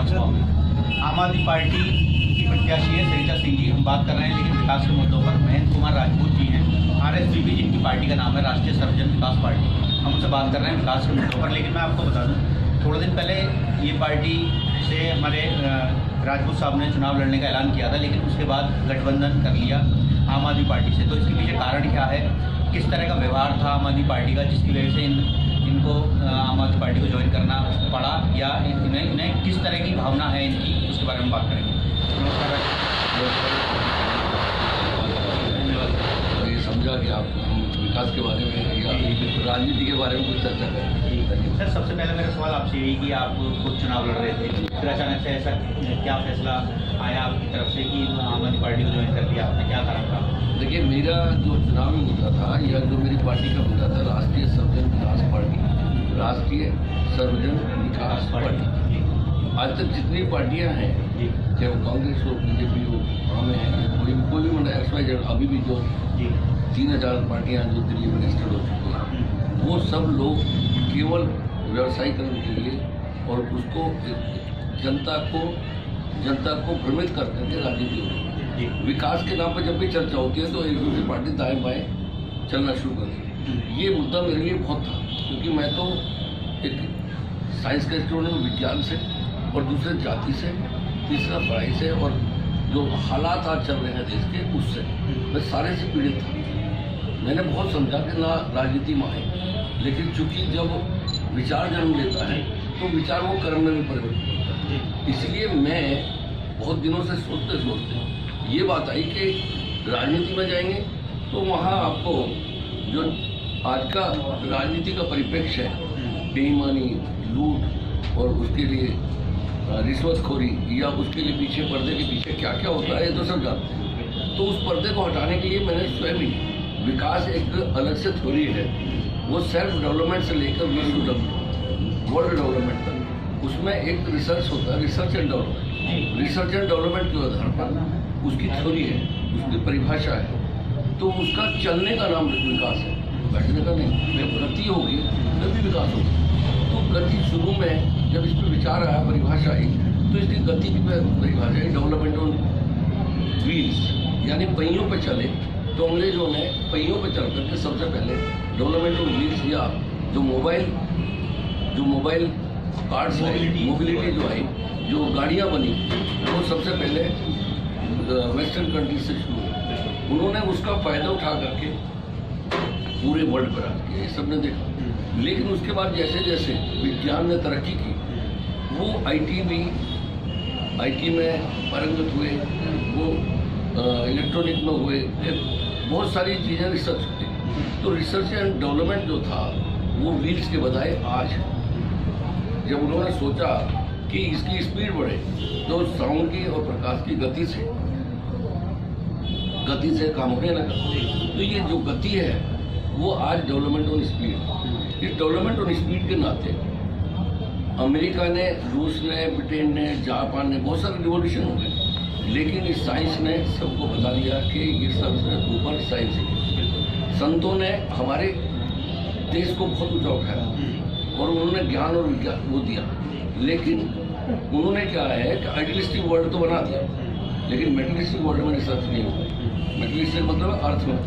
विधानसभा में। आम आदमी पार्टी की प्रत्याशी है सरिता सिंह जी, हम बात कर रहे हैं लेकिन विकास के मुद्दों पर। महेंद्र कुमार राजपूत जी हैं, RSVP जिनकी पार्टी का नाम है, राष्ट्रीय सर्वजन विकास पार्टी, हम उनसे बात कर रहे हैं विकास के मुद्दों पर। लेकिन मैं आपको बता दूं, थोड़े दिन पहले ये पार्टी से हमारे राजपूत साहब ने चुनाव लड़ने का ऐलान किया था, लेकिन उसके बाद गठबंधन कर लिया आम आदमी पार्टी से। तो इसके पीछे कारण क्या है, किस तरह का व्यवहार था आम आदमी पार्टी का जिसकी वजह से इनको आम आदमी पार्टी को ज्वाइन करना पड़ा, या इन्हें किस तरह की भावना है इनकी, उसके बारे में बात करेंगे। ये समझा कि आप हम विकास के बारे में या राजनीति के बारे में कुछ चर्चा करें। सर, सबसे पहले मेरा सवाल आपसे यही कि आप खुद चुनाव लड़ रहे थे, फिर अचानक से ऐसा क्या फैसला आया आपकी तरफ से कि आम आदमी पार्टी को ज्वाइन कर दिया आपने, क्या कारण था? देखिए, मेरा जो चुनावी मुद्दा था या जो मेरी पार्टी का मुद्दा था, राष्ट्रीय सर्वजन विकास पार्टी, राष्ट्रीय सर्वजन विकास पार्टी। आज तक जितनी पार्टियां हैं, चाहे वो कांग्रेस हो, बीजेपी हो, हमें कोई भी मतलब XYZ, अभी भी जो 3000 पार्टियां जो दिल्ली में रजिस्टर्ड हो चुकी हैं, वो सब लोग केवल व्यवसायीकरण के लिए और उसको जनता को भ्रमित कर करके राजनीति हो रही है। विकास के नाम पर जब भी चर्चा होती है तो एक दूसरी पार्टी दाएं बाएं चलना शुरू कर देती है। ये मुद्दा मेरे लिए बहुत था, क्योंकि मैं तो एक साइंस का स्टूडेंट हूँ, विज्ञान से, और दूसरे जाति से, तीसरा पढ़ाई से, और जो हालात आज चल रहे हैं देश के उससे मैं सारे से पीड़ित था। मैंने बहुत समझा कि ना राजनीति में आए, लेकिन चूंकि जब विचार जन्म लेता है तो विचार वो कर्म में भी परिवर्तित होता है। इसलिए मैं बहुत दिनों से सोचते ये बात आई कि राजनीति में जाएंगे तो वहाँ आपको जो आज का राजनीति का परिप्रेक्ष्य है, बेईमानी, लूट और उसके लिए रिश्वतखोरी, या उसके लिए पीछे पर्दे के पीछे क्या क्या होता है ये तो सब जानते हैं। तो उस पर्दे को हटाने के लिए मैंने स्वयं ही, विकास एक अलग से थ्योरी है, वो सेल्फ डेवलपमेंट से लेकर वर्ल्ड डेवलपमेंट तक, उसमें एक रिसर्च होता है, रिसर्च एंड डेवलपमेंट के आधार पर उसकी थ्योरी है, उसकी परिभाषा है। तो उसका चलने का नाम विकास है, बैठने का नहीं। जब गति होगी तभी विकास होगा। तो गति शुरू में जब इस पर विचार आया, परिभाषा आई, तो इसकी गति की परिभाषा है डेवलपमेंट ऑन व्हील्स, यानी पहियों पर चले। तो अंग्रेजों ने पहियों पर चल करके सबसे पहले डेवलपमेंट ऑन व्हील्स, या जो मोबाइल कार्ड्स है, मोबिलिटी जो आई, जो गाड़ियाँ बनी, वो सबसे पहले वेस्टर्न कंट्रीज से शुरू हुई। उन्होंने उसका फ़ायदा उठा करके पूरे वर्ल्ड पर आ गया, ये सबने देखा। लेकिन उसके बाद जैसे जैसे विज्ञान ने तरक्की की, वो IT में पारंगत हुए, वो इलेक्ट्रॉनिक में हुए, बहुत सारी चीज़ें रिसर्च होती। तो रिसर्च एंड डेवलपमेंट जो था वो व्हील्स के बजाय आज, जब उन्होंने सोचा कि इसकी स्पीड बढ़े तो साउंड की और प्रकाश की गति से काम होने लगा। तो ये जो गति है वो आज डेवलपमेंट ऑन स्पीड। इस डेवलपमेंट ऑन स्पीड के नाते अमेरिका ने, रूस ने, ब्रिटेन ने, जापान ने, बहुत सारे रिवॉल्यूशन हो गए, लेकिन इस साइंस ने सबको बता दिया कि ये सबसे ऊपर साइंस है। संतों ने हमारे देश को बहुत ऊंचा उठाया और उन्होंने ज्ञान और विज्ञान वो दिया। लेकिन उन्होंने क्या है कि आइडियलिस्टिक वर्ल्ड तो बना दिया, लेकिन मेटेरियलिस्टिक वर्ल्ड में रिसर्च नहीं हुआ। मेटेरियलिस्टिक मतलब अर्थ में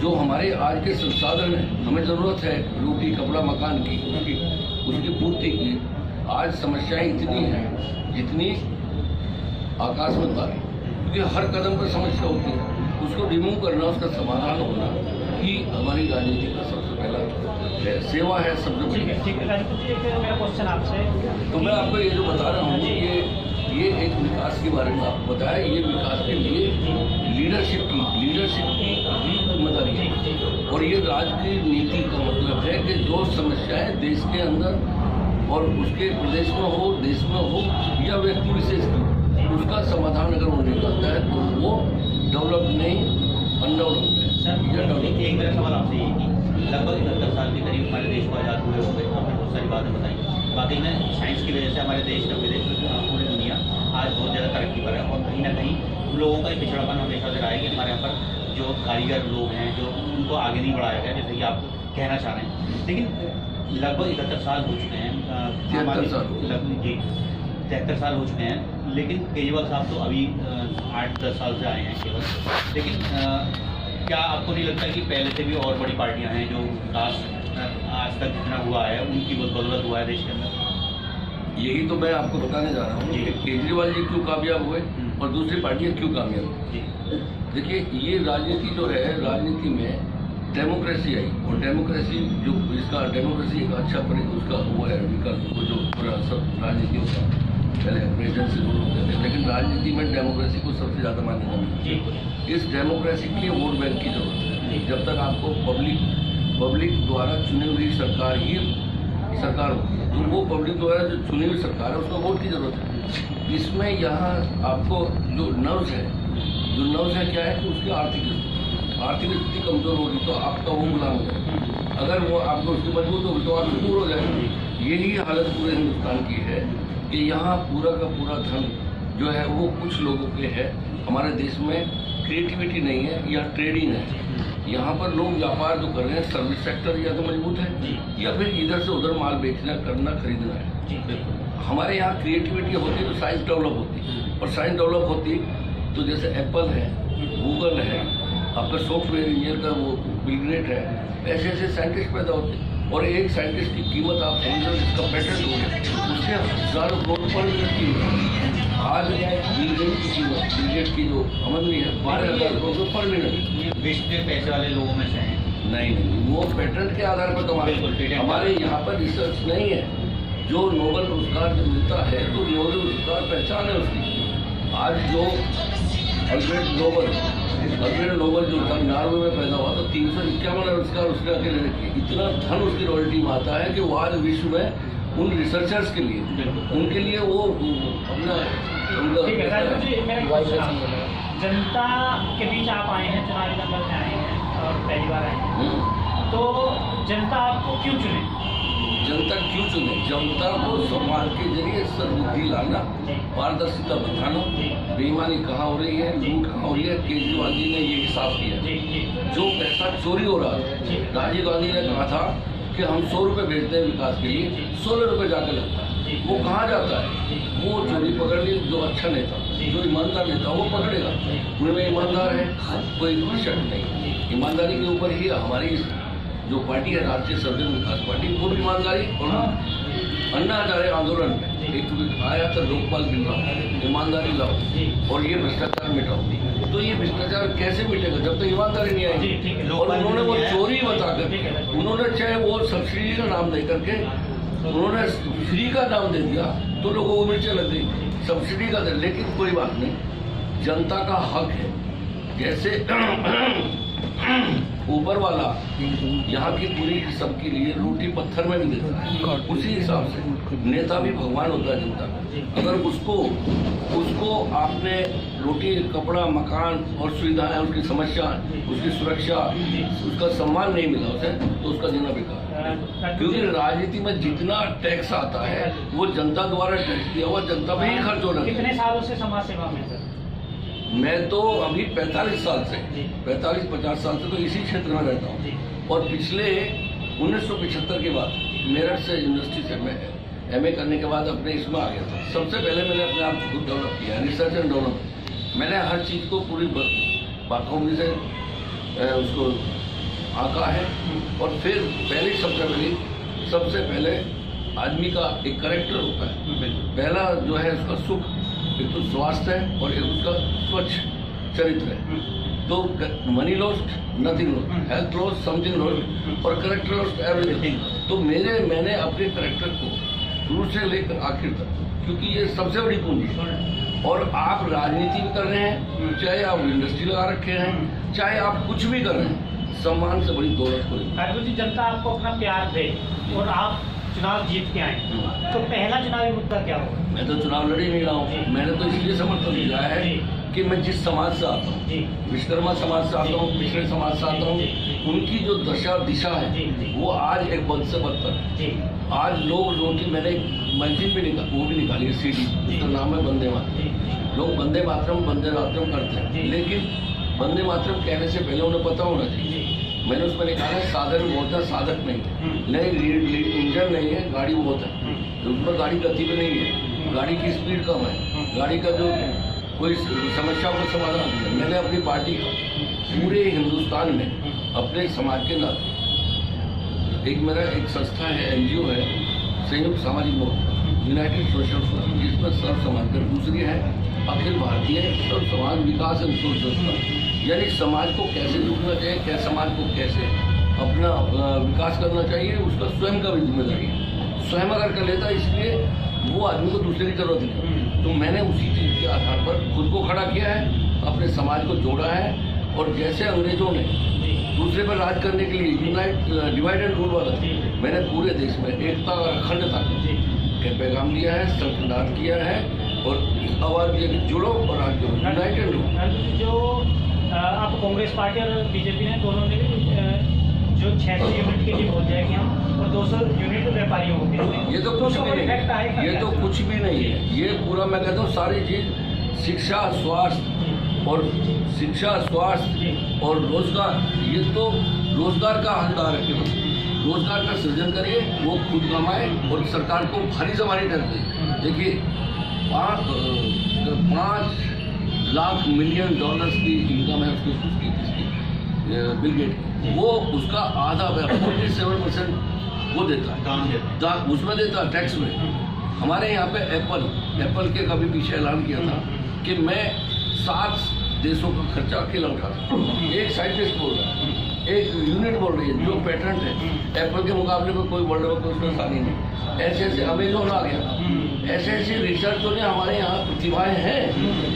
जो हमारे आज के संसाधन हैं, हमें ज़रूरत है रोटी, कपड़ा, मकान की, उसकी पूर्ति की। आज समस्याएं इतनी हैं जितनी आकाश में तारे, क्योंकि हर कदम पर समस्या होती है। उसको रिमूव करना, उसका समाधान होना ही हमारी राजनीति का सबसे पहला है, सेवा है सबसे बड़ी। मेरा क्वेश्चन आपसे, तो मैं आपको ये जो बता रहा हूँ, ये एक विकास के बारे में आपको बताया। ये विकास के लिए लीडरशिप की भी जिम्मेदारी है, और ये राजनीति का मतलब है कि जो समस्याएं देश के अंदर और उसके प्रदेश में हो, देश में हो, या व्यक्ति विशेष की, उसका समाधान अगर वो निकलता है तो वो डेवलप नहीं, अनडेवलप्ड है। सर, एक मेरा सवाल आपसे ये कि लगभग 71 साल के करीब हमारे देश को आज़ाद हुए हो गए, आपने बहुत सारी बातें बताई। बाकी में साइंस की वजह से हमारे देश का विदेश, पूरी दुनिया आज बहुत ज़्यादा तरक्की पर है, और कहीं ना कहीं लोगों का पिछड़ापन हमेशा से रहा है कि हमारे यहाँ पर जो कारीगर लोग हैं, जो उनको आगे नहीं बढ़ाया गया, जैसे कि आप कहना चाह रहे हैं। लेकिन लगभग 71 साल हो चुके हैं, लगभग जी 73 साल हो चुके हैं, लेकिन केजरीवाल साहब तो अभी 8-10 साल से आए हैं केवल। लेकिन क्या आपको नहीं लगता कि पहले से भी और बड़ी पार्टियां हैं जो विकास आज तक जितना हुआ है उनकी बदौलत हुआ है देश के अंदर? यही तो मैं आपको बताने जा रहा हूँ कि केजरीवाल जी क्यों कामयाब हुए और दूसरी पार्टियां क्यों कामयाब हुई। देखिए, ये राजनीति जो है, राजनीति में डेमोक्रेसी आई, और डेमोक्रेसी जो इसका डेमोक्रेसी एक अच्छा उसका वो है विकल्प, वो जो पूरा सब राजनीति होता है पहले प्रेसिडेंट से रूल होते थे, लेकिन राजनीति में डेमोक्रेसी को सबसे ज़्यादा मान्यता मिलती है। इस डेमोक्रेसी के लिए वोट बैंक की जरूरत है। जब तक आपको पब्लिक द्वारा चुनी हुई सरकार ही सरकार होती है, तो वो पब्लिक द्वारा जो चुनी हुई सरकार है उसको वोट की जरूरत है। इसमें यहाँ आपको जो नर्व्स है क्या है कि उसकी आर्थिक स्थिति कमजोर होगी तो आपका वो गुलाम हो जाएगा। अगर वो आपको उसकी मजबूत होगी तो आप दूर हो जाएंगे। यही हालत पूरे हिंदुस्तान की है कि यहाँ पूरा का पूरा धन जो है वो कुछ लोगों के है। हमारे देश में क्रिएटिविटी नहीं है, या ट्रेडिंग है। यहाँ पर लोग व्यापार जो कर रहे हैं, सर्विस सेक्टर या तो मजबूत है या फिर इधर से उधर माल बेचना, करना, खरीदना है। हमारे यहाँ क्रिएटिविटी होती तो साइंस डेवलप होती, और साइंस डेवलप होती तो जैसे एप्पल है, गूगल है, आपका सॉफ्टवेयर इंजीनियर का वो बिल गेट है, ऐसे साइंटिस्ट पैदा होते। और एक साइंटिस्ट की कीमत आप समझो, जिसका पेटेंट हो गया उससे हज़ारों करोड़ पर मिनट की आज बिल गेट की कीमत, बिल गेट की जो आमदनी है 12,000 करोड़ पर मिनट। बेचते पैसे वाले लोगों में से हैं? नहीं, वो पेटेंट के आधार पर कमाते। हमारे यहाँ पर रिसर्च नहीं है। जो नोबेल पुरस्कार जब मिलता है तो नोबेल पुरस्कार पहचान है उसकी। आज जो अल्फ्रेड नोबेल जो था 99 में पैदा हुआ, तो 351 पुरस्कार उसने अकेले रखे। इतना धन उसकी रॉयल्टी में आता है कि वो आज विश्व में उन रिसर्चर्स के लिए, उनके लिए वो अपना जनता के बीच आप आए हैं, चुनावी दंगल में आए हैं और पहली बार आए हैं, तो जनता आपको क्यों चुने? जनता क्यों चुने? जनता को समाज के जरिए सद्बुद्धि लाना, पारदर्शिता बढ़ाना, बेईमानी कहाँ हो रही है, लूट कहाँ हो रही है। केजरीवाल जी ने ये हिसाब किया। जो पैसा चोरी हो रहा है, राजीव गांधी ने कहा था कि हम 100 रुपये भेजते हैं विकास के लिए, 16 रुपये जाकर लगता है। वो कहाँ जाता है? वो चोरी पकड़ ली। जो अच्छा नेता, जो ईमानदार नेता, वो पकड़ेगा। उनमें ईमानदार है, कोई शक नहीं। ईमानदारी के ऊपर ही हमारी जो पार्टी है, राष्ट्रीय सर्वजन विकास पार्टी, वो भी ईमानदारी। और अन्ना हजारे आंदोलन में एक आया था लोकपाल बिल लाओ, ईमानदारी लाओ और ये भ्रष्टाचार मिटाओ। तो ये भ्रष्टाचार कैसे मिटेगा जब तक ईमानदारी नहीं आएगी? और उन्होंने वो चोरी बताकर, उन्होंने चाहे वो सब्सिडी का नाम दे करके उन्होंने फ्री का नाम दे दिया तो लोगों को मिर्चें लग गई, सब्सिडी का दे। लेकिन कोई बात नहीं, जनता का हक है। जैसे ऊपर वाला यहाँ की पूरी सबके लिए रोटी पत्थर में भी देता है, उसी हिसाब से नेता भी भगवान होता है जनता का। अगर उसको आपने रोटी, कपड़ा, मकान और सुविधाएं, उसकी समस्या, उसकी सुरक्षा, उसका सम्मान नहीं मिला उसे, तो उसका जीना बेकार है। क्योंकि राजनीति में जितना टैक्स आता है वो जनता द्वारा टैक्स दिया हुआ जनता पे ही खर्च हो रहा है। कितने सालों से समाज सेवा में सर? मैं तो अभी 45 साल से 50 साल से तो इसी क्षेत्र में रहता हूँ। और पिछले 1975 के बाद मेरठ से यूनिवर्सिटी से मैं MA करने के बाद अपने इसमें आ गया था। सबसे पहले मैंने अपने आप को डेवलप किया, रिसर्च एंड डेवलपमेंट। मैंने हर चीज़ को पूरी बाखूबी से उसको आंका है। और फिर सबसे पहले आदमी का एक करेक्टर होता है। पहला जो है उसका सुख, एक तो स्वास्थ्य है और एक उसका स्वच्छ चरित्र है। तो money lost nothing lost, health lost something lost, और करेक्टर लॉस्ट एवरीथिंग। तो मैंने अपने करेक्टर को शुरू से लेकर आखिर तक, क्योंकि ये सबसे बड़ी पूंजी है। और आप राजनीति भी कर रहे हैं, चाहे आप इंडस्ट्री लगा रखे हैं, चाहे आप कुछ भी कर रहे हैं, सम्मान से बड़ी दौलत कोई। राजपूत जी, जनता आपको अपना प्यार दे और आप चुनाव जीत के आए, तो पहला चुनावी मुद्दा क्या होगा? मैं तो चुनाव लड़ ही नहीं रहा हूँ। मैंने तो इसलिए समर्थन दिया है कि मैं जिस समाज से आता हूँ, विश्वकर्मा समाज से आता हूँ, पिछड़े समाज से आता हूँ, उनकी जो दशा दिशा है वो आज एक बद से बदतर है। आज लोग रोटी, मैंने मैगजीन भी वो भी निकाली है, CD, उसका नाम है वंदे मातरम। लोग वंदे मातरम करते हैं, लेकिन वंदे मातरम कहने से पहले उन्हें पता होना चाहिए। मैंने उसमें निकाला है साधन बहुत है, साधक नहीं है। नहीं, इंजन नहीं है, गाड़ी बहुत है, उसमें गाड़ी गति पे नहीं है। गाड़ी की स्पीड कम है, गाड़ी का जो कोई समस्या को समाधान नहीं है। मैंने अपनी पार्टी का पूरे हिंदुस्तान में अपने समाज के नाते मेरा एक संस्था है, NGO है, संयुक्त सामाजिक मोर्चा, यूनाइटेड सोशल फोरम, जिसमें सर्व समाज कर, दूसरी है अखिल भारतीय सर्व समाज विकास एवं शोध संस्था, यानी समाज को कैसे जुड़ना चाहिए, कैसे समाज को कैसे अपना विकास करना चाहिए, उसका स्वयं का भी जिम्मेदारी है। स्वयं अगर कर लेता, इसलिए वो आदमी को दूसरे की जरूरत नहीं। तो मैंने उसी चीज़ के आधार पर खुद को खड़ा किया है, अपने समाज को जोड़ा है, और जैसे अंग्रेजों ने दूसरे पर राज करने के लिए डिवाइड एंड रूल वाला, मैंने पूरे देश में एकता और अखंडता का पैगाम दिया है, संकल्प किया है, और आवाज दिया कि जुड़ो और राज करो, यूनाइट एंड रूल। जो आप कांग्रेस पार्टी और बीजेपी ने दोनों ने जो 600 यूनिट के लिए बोल दिया कि हम, और 200 यूनिट व्यापारियों को देते हैं, ये तो कुछ भी नहीं है, ये तो कुछ भी नहीं है। ये पूरा मैं कहता हूँ सारी चीज शिक्षा, स्वास्थ्य और रोजगार, ये तो रोजगार का हकदार है केवल। रोजगार का सृजन करिए, वो खुद कमाए और सरकार को भारी सवारी कर दे। देखिए 5 लाख मिलियन डॉलर्स की इनकम है उसकी बिल गेट, वो उसका आधा 47% वो देता है, उसमें देता है टैक्स में। हमारे यहाँ पे एप्पल के कभी पीछे ऐलान किया था कि मैं 7 देशों का खर्चा अकेला उठाता हूँ। एक साइंटिस्ट बोल रहा है, एक यूनिट बोल रही है, जो पेटेंट है एप्पल के मुकाबले में कोई वर्ल्ड में उसमें आसानी नहीं। ऐसे अमेजोन आ गया, ऐसे रिसर्चों ने हमारे यहाँ प्रतिभाएं हैं,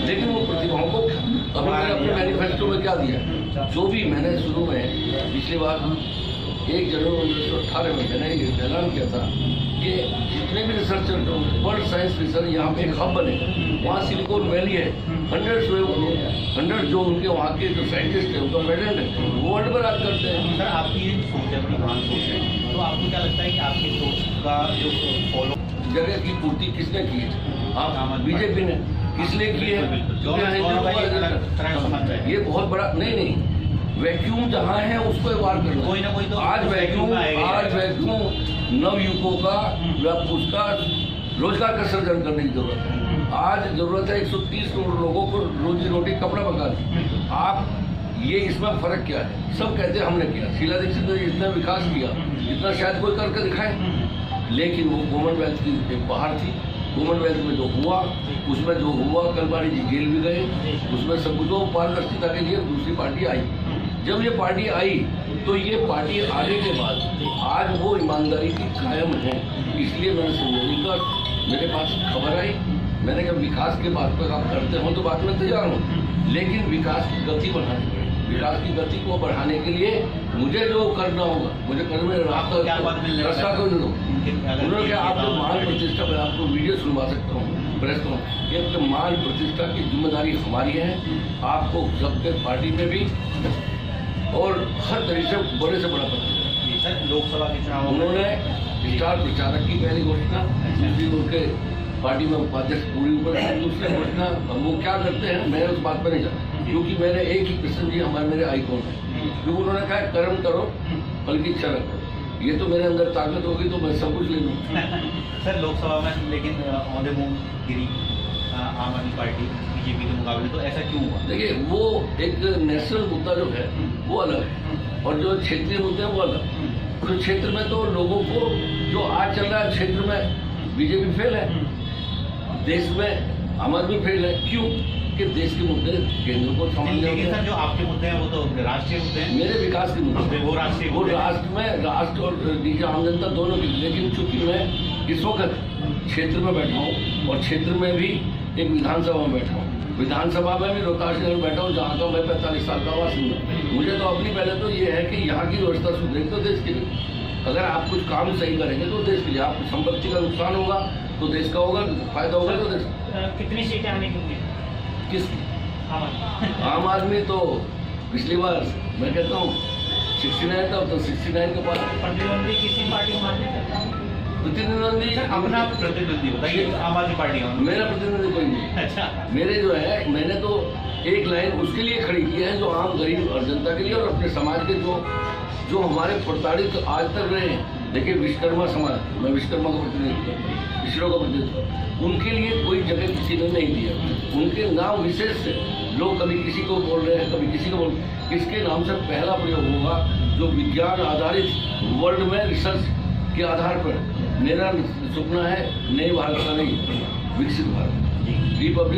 लेकिन वो प्रतिभाओं को अभी मैंने अपने मैनिफेस्टो में क्या दिया, जो भी मैंने शुरू में पिछली बार 1 जनवरी 1918 में मैंने ये ऐलान किया था कि जितने भी रिसर्चर वर्ल्ड साइंस रिसर्च यहाँ पे एक हब बने, वहाँ सिलिकॉन वैली है, 100 जो उनके वहाँ के जो साइंटिस्ट हैं उनका पेटेंट है, वो वर्ल्ड पर राज करते हैं। सर आपकी सोच है, अपनी महान सोच है, तो आपको क्या लगता है कि आपकी सोच का जो फॉलो जगह की पूर्ति किसने की है? हाँ, बीजेपी ने। किस लिए की है? ये बहुत बड़ा नहीं, वैक्यूम जहाँ है उसको वार करना, कोई ना कोई तो आज वैक्यूम नवयुवकों का उसका रोजगार का सृजन करने की जरूरत है। आज जरूरत है 130 करोड़ लोगों को रोजी रोटी कपड़ा मकान। आप ये इसमें फर्क क्या है? सब कहते हैं हमने किया, शीला दीक्षित ने इतना विकास किया, इतना शायद कोई करके दिखाए, लेकिन वो कॉमनवेल्थ की बाहर थी। कॉमनवेल्थ में जो हुआ, उसमें जो हुआ, कलबाड़ी जी जेल भी गए, उसमें सब कुछ पारदर्शिता के लिए दूसरी पार्टी आई। जब ये पार्टी आई तो ये पार्टी आने के बाद आज वो ईमानदारी की कायम है। इसलिए मैंने संजय का मेरे पास खबर आई, मैंने कहा विकास के बात पर आप करते हो तो बात में तैयार हूँ, लेकिन विकास की गति बढ़ानी पड़ेगी। विकास की गति को बढ़ाने के लिए मुझे जो करना होगा, मुझे करने में रास्ता को दो। उन्होंने कहा आपको मान प्रतिष्ठा, मैं आपको वीडियो सुनवा सकता हूँ प्रेस को, कि आपके मान प्रतिष्ठा की जिम्मेदारी हमारी है। आपको सबके पार्टी में भी और हर तरीके से बड़े से बड़ा पद सर लोकसभा के चुनाव उन्होंने स्टार प्रचारक की पहली घोषणा, दूसरी उनके पार्टी में उपाध्यक्ष पूरी ऊपर है, दूसरी घोषणा वो क्या करते हैं मैं उस बात पर नहीं जाता, क्योंकि मैंने एक ही कृष्ण जी हमारे मेरे आइकॉन है। क्योंकि उन्होंने कहा कर्म करो फल की इच्छा रखो, ये तो मेरे अंदर ताकत होगी तो मैं सब कुछ ले लूँ। सर लोकसभा में लेकिन औंधे मुंह गिरी आम आदमी पार्टी बीजेपी के मुकाबले, तो ऐसा क्यों हुआ? देखिए वो एक नेशनल मुद्दा जो है वो अलग है, और जो क्षेत्रीय मुद्दे हैं वो अलग। कुछ क्षेत्र में तो लोगों को जो आज चल रहा है क्षेत्र में बीजेपी फेल है, देश में आम आदमी फेल है। क्यों? कि देश के मुद्दे केंद्र को समझ लेकिन सर जो आपके मुद्दे हैं वो तो राष्ट्रीय मुद्दे हैं। मेरे विकास के मुद्दे वो राष्ट्रीय, वो राष्ट्र में राष्ट्र और नीचे आम जनता दोनों की। लेकिन चूंकि मैं इस वक्त क्षेत्र में बैठा हूँ और क्षेत्र में भी एक विधानसभा में बैठा हूँ, विधानसभा में भी रोहतास नगर बैठा हूँ जहाँ का मैं 45 साल का वासी हूँ। मुझे तो अपनी पहले तो ये है कि यहाँ की व्यवस्था सुधरेगी तो देश के लिए। अगर आप कुछ काम सही करेंगे तो देश के लिए, आपकी संपत्ति का नुकसान होगा तो देश का होगा, फायदा होगा तो देश। कितनी सीटें आने की उम्मीद? किसकी? आम आदमी तो पिछली बार मैं कहता हूँ 69 था, तो 69 के बाद प्रतिद्वंदी किसी पार्टी को मानते करता हूँ। प्रतिनिधि अपना प्रतिद्वंदी बताइए, आम आदमी पार्टी का मेरा प्रतिनिधि कोई नहीं। अच्छा, मेरे जो है मैंने तो एक लाइन उसके लिए खड़ी की है जो आम गरीब और जनता के लिए और अपने समाज के जो हमारे प्रताड़ित आज तक रहे हैं देखिए विश्वकर्मा समाज, मैं विश्वकर्मा का प्रतिनिधित्व, पिछड़ों का प्रतिनिधित्व, उनके लिए कोई जगह किसी ने नहीं दिया। उनके नाम विशेष से लोग कभी किसी को बोल रहे हैं, कभी किसी को बोल रहे हैं। इसके नाम से पहला प्रयोग होगा जो विज्ञान आधारित वर्ल्ड में रिसर्च के आधार पर। मेरा सपना है नए भारत का नहीं, विकसित भारत, डेवलप्ड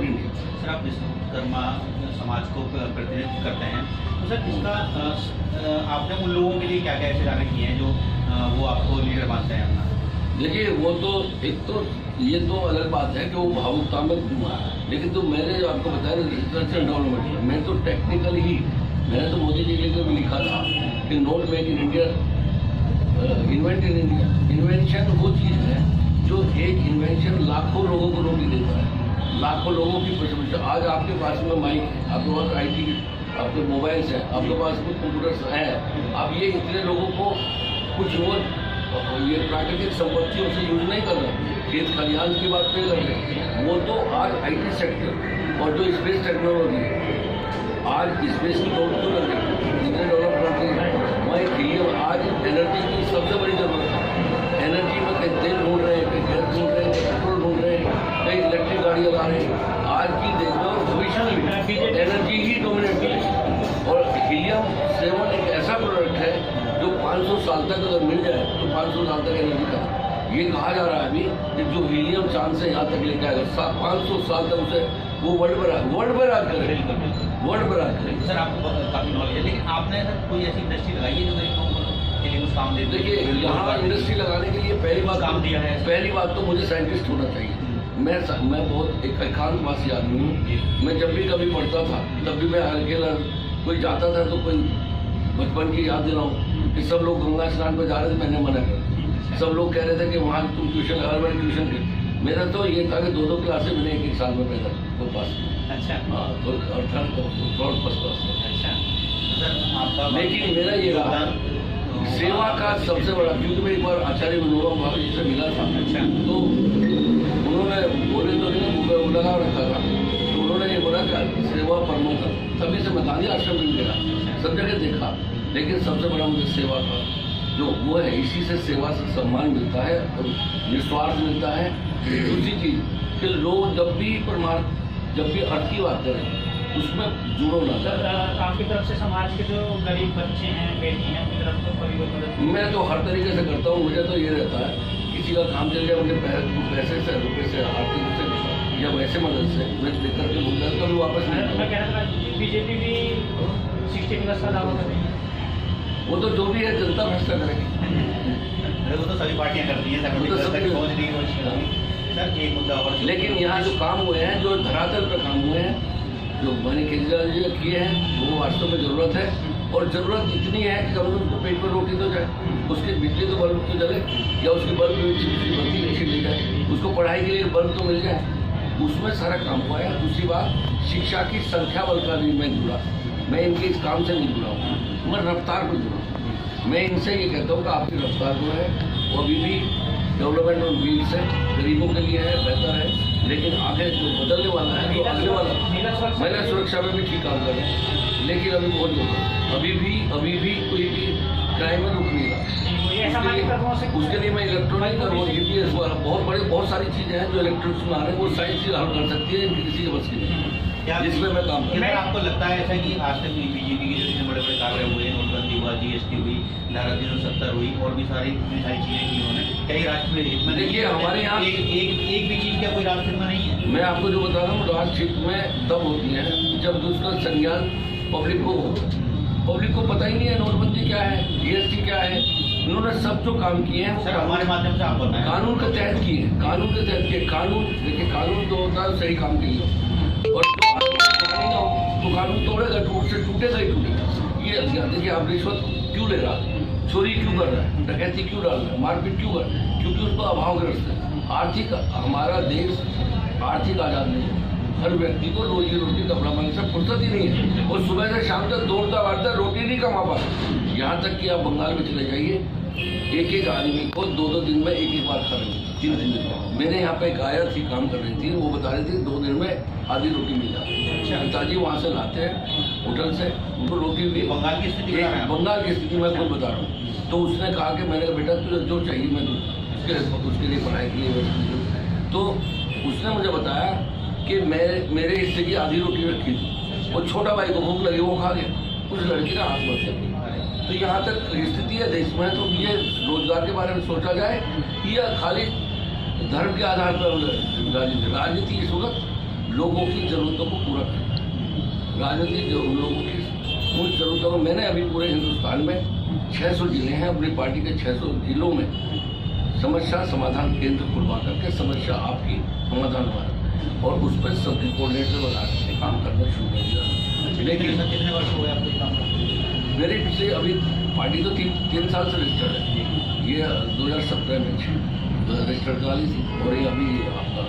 इंडिया। सर आप विश्वकर्मा समाज को प्रतिनिधित्व करते हैं, तो सर इसका आपने उन लोगों के लिए क्या क्या ऐसे कार्य किए हैं जो वो आपको लीडर मानते हैं अपना? देखिए वो तो एक तो ये तो अलग बात है कि वो भावुकता में हुआ, लेकिन तो मैंने जो आपको बताया रिसर्च एंड डेवलपमेंट, मैं तो टेक्निकल ही, मैंने तो मोदी जी के लिए भी लिखा था कि not make in India, invent in India. Invention वो चीज़ है जो एक इन्वेंशन लाखों लोगों को नौकरी देता है, लाखों लोगों की प्रशंसा। आज आपके पास में माइक है, आपके पास IT, आपके मोबाइल्स हैं, आपके पास कुछ कंप्यूटर्स हैं, आप ये इतने लोगों को कुछ लोग ये प्राकृतिक संपत्तियों से यूज नहीं कर रहे, खेत खलिहान की बात नहीं कर रहे। वो तो आज IT सेक्टर और जो स्पेस टेक्नोलॉजी है, आज स्पेस की दौड़ क्यों लग रही है, जितने डेवलप करते हैं वहीं क्लियर। आज एनर्जी की सबसे बड़ी जरूरत है। एनर्जी में कहीं तेल ढूंढ रहे हैं, कहीं गैस ढूंढ रहे हैं, कहीं पेट्रोल ढूंढ रहे हैं, कहीं इलेक्ट्रिक गाड़ियाँ ला रहे हैं। आज की देश में भविष्य में एनर्जी ही डोमिनेट करेगी। और हीलियम 7 एक ऐसा प्रोडक्ट है जो 500 साल तक अगर मिल जाए तो 500 साल तक एनर्जी का ये कहा जा रहा है अभी कि जो हीलियम चांद से यहाँ तक लेके आएगा 500 साल तक उसे वो वर्ल्ड पर राज करेगा, वर्ल्ड पर राज करेगा। सर आपको काफ़ी नॉलेज है, लेकिन आपने सर कोई ऐसी इंडस्ट्री लगाई है जो गरीबों के लिए कुछ काम दे? देखिए यहाँ इंडस्ट्री लगाने के लिए पहली बात काम दिया है, पहली बात तो मुझे साइंटिस्ट होना चाहिए। मैं बहुत एक एकांतवासी आदमी हूँ। मैं जब भी कभी पढ़ता था तब भी मैं अकेला, कोई जाता था तो कोई बचपन की याद दिलाऊं कि सब लोग गंगा स्नान पर जा रहे थे, मैंने मना कर। सब लोग कह रहे थे कि वहाँ तुम ट्यूशन हर बार ट्यूशन के। मेरा तो ये था कि 2-2 क्लासें मैंने एक साल में पैदा वो पास। अच्छा हाँ, तो थर्ड फर्स्ट क्लास। अच्छा सर आपका, लेकिन मेरा ये रहा सेवा का सबसे बड़ा, क्योंकि मैं एक बार आचार्य विनोबा भावे जी से मिला था। अच्छा तो उन्होंने बोले तो नहीं, वो लगा रखा था, तो उन्होंने ये बोला कि सेवा परमो कर। तभी से मैं गांधी आश्रम में गया, सब जगह देखा, लेकिन सबसे बड़ा मुझे सेवा का जो वो है, इसी से सेवा से सम्मान मिलता है और निस्वार्थ मिलता है। दूसरी चीज़ कि लोग जब भी अर्थ की बात करें उसमें जुड़ो ना। सर आपकी तरफ से समाज के जो गरीब बच्चे हैं, बेटी हैं, उनकी तरफ से कोई मदद? मैं तो हर तरीके से करता हूँ। मुझे तो ये रहता है किसी का काम चल जाए, मुझे पैसे से, रुपये से, आर्थिक से या वैसे मदद से मैं लिख करके भूल जाता, कभी वापस नहीं। मैं कह रहा था बीजेपी भी 60+ का दावा कर रही है। वो तो जो भी है जनता फैसला करेगी। वो तो सभी पार्टियां करती हैं, सर एक मुद्दा और। लेकिन यहाँ जो काम हुए हैं, जो धरातल पर काम हुए हैं, जो मैंने केजरीवाल जी किए हैं, वो वास्तव में ज़रूरत है। और ज़रूरत इतनी है कि कम से कम पेट पर रोटी तो जाए, उसकी बिजली तो बल्ब तो जले, या उसकी बल्ब बत्ती अच्छी मिल जाए, उसको पढ़ाई के लिए बल्ब तो मिल जाए, उसमें सारा काम हुआ है। दूसरी बात, शिक्षा की संख्या बल का भी मैं जुड़ा, मैं इनके इस काम से नहीं जुड़ा हूँ, मैं रफ्तार पर जुड़ा हूँ। मैं इनसे ये कहता हूँ कि आपकी रफ्तार जो है वो अभी भी डेवलपमेंट और वीड्स है, गरीबों के लिए है, बेहतर है, लेकिन आगे जो बदलने वाला है, जो आने वाला है, महिला सुरक्षा में भी ठीक काम कर रहे हैं, लेकिन अभी बहुत ज़रूरत है। अभी भी कोई भी क्राइम में रुक नहीं रहा। उसके लिए मैं इलेक्ट्रॉनिक और GPS वाला बहुत सारी चीज़ें हैं जो इलेक्ट्रॉनिक्स में आ रहे हैं, वो साइंस ही हल कर सकती है, किसी के बस की नहीं, जिसमें मैं काम कर रहा हूँ। आपको लगता है ऐसा कि आज तक बीजेपी के जो इतने बड़े बड़े कार्य हुए, नोटबंदी हुआ, GST हुई, धारा 370 हुई, और भी सारी चीज़ें की उन्होंने, क्या ये राष्ट्रीय हित में? देखिए हमारे यहाँ एक भी चीज़ क्या कोई राष्ट्रीय में नहीं है। मैं आपको जो बता रहा हूँ, राष्ट्र हित में तब होती है जब उसका संज्ञान पब्लिक को हो। पब्लिक को पता ही नहीं है नोटबंदी क्या है, GST क्या है। इन्होंने सब जो काम किए हैं सर हमारे माध्यम से आप बताएं। कानून के तहत किए हैं, कानून के तहत किए। कानून देखिए, कानून तो होता है सही काम के लिए, और तो कानून तोड़ेगा तो उससे टूटेगा ही टूटेगा। ये देखिए, आप रिश्वत क्यों ले रहा है, चोरी क्यों कर रहा है, डकैती क्यों डाल रहा है, मारपीट क्यों कर रहा है? क्योंकि उसको अभावग्रस्त है। आर्थिक, हमारा देश आर्थिक आज़ाद नहीं है। हर व्यक्ति को रोजी रोटी कपड़ा मांगने से फुर्सत ही नहीं है, और सुबह से शाम तक दौड़ता भागता रोटी नहीं कमा पाता। यहाँ तक कि आप बंगाल में चले जाइए, एक आदमी को 2-2 दिन में एक बार खा रहे हैं। मेरे यहाँ पे एक आया थी, काम कर रही थी, वो बता रही थी 2 दिन में आधी रोटी मिल जाती है। पिताजी वहाँ से लाते हैं होटल से, उनको रोटी भी बंगाल की स्थिति बता रहे हैं आप? बंगाल की स्थिति मैं खुद बता रहा हूँ। तो उसने कहा कि मैंने कहा बेटा तुझे जो चाहिए मैं दूँ, उसके लिए पढ़ाई के लिए। तो उसने मुझे बताया कि मेरे हिस्से की आधी रोटी रखी थी, वो छोटा भाई को भूख लगी वो खा गया, उस लड़की का आत्महत्या की। तो यहाँ तक स्थिति है देश में। तो ये रोजगार के बारे में सोचा जाए या खाली धर्म के आधार पर राजनीति इस वक्त लोगों की जरूरतों को पूरा करे। राजनीति जो उन लोगों की उन जरूरतों को, मैंने अभी पूरे हिंदुस्तान में 600 जिले हैं, अपनी पार्टी के 600 जिलों में समस्या समाधान केंद्र खुलवा करके समस्या आपकी समाधान हमारा, और उस पर सबकी कोऑर्डिनेटर बना करके काम करना शुरू कर दिया। लेकिन कितने वर्ष हो गए आपको काम करते? मेरे पिछले अभी पार्टी तो 3 साल से रजिस्टर्ड है। ये 2017 में रजिस्टर्ड कराली थी, और ये अभी आपका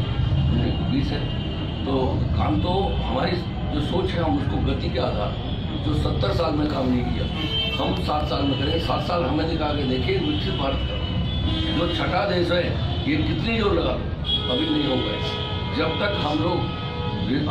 20 है। तो काम तो हमारी जो सोच है हम उसको गति के आधार, जो 70 साल में काम नहीं किया हम 7 साल में करेंगे। 7 साल हमें दिखा के देखिए विकसित भारत का जो छठा देश है, ये कितनी जोर लगा लो अभी नहीं हो गए। जब तक हम लोग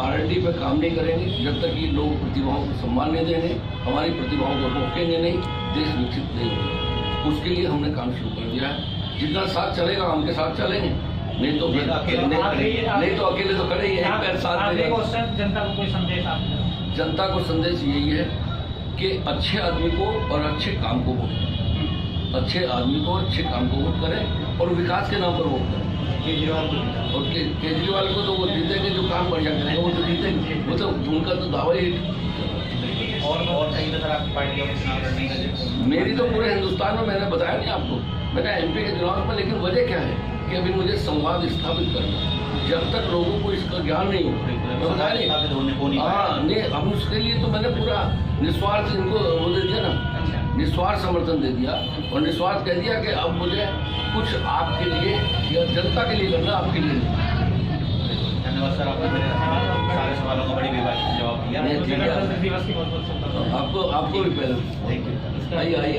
R&D पे काम नहीं करेंगे, जब तक ये लोग प्रतिभाओं को सम्मान नहीं देंगे, हमारी प्रतिभाओं को रोकेंगे नहीं, देश विकसित नहीं होगा। उसके लिए हमने काम शुरू कर दिया है। जितना साथ चलेगा हमके साथ चलेंगे, नहीं तो फिर नहीं तो अकेले तो खड़े ही हैं। पैर साथ देगा। जनता को कोई संदेश आपका? जनता को संदेश यही है कि अच्छे आदमी को और अच्छे काम को वोट करें, अच्छे आदमी को अच्छे काम को वोट करें और विकास के नाम पर वोट करें। केजरीवाल को जीता, और केजरीवाल को तो वो जीतेंगे जो काम बढ़िया करेंगे, वो तो जीतेंगे, मतलब उनका तो दावा ही। और कहीं तो सर आपकी पार्टी का चुनाव लड़ने का? मेरी तो पूरे हिंदुस्तान में, मैंने बताया नहीं आपको, मैंने MP के चुनाव में, लेकिन वजह क्या है कि अभी मुझे संवाद स्थापित करना है। जब तक लोगों को इसका ज्ञान नहीं हो, हाँ नहीं, अब उसके लिए तो मैंने पूरा निस्वार्थ इनको वो दे दिया ना, निस्वार्थ समर्थन दे दिया, और निस्वार्थ कह दिया कि अब मुझे कुछ आपके लिए या जनता के लिए करना, आपके लिए नहीं। धन्यवाद सर, आपने मेरे सारे सवालों का बड़ी विभाजित जवाब दिया। गणतंत्र दिवस की बहुत बहुत शुभकामनाएं। आपको भी पहले थैंक यू। आइए।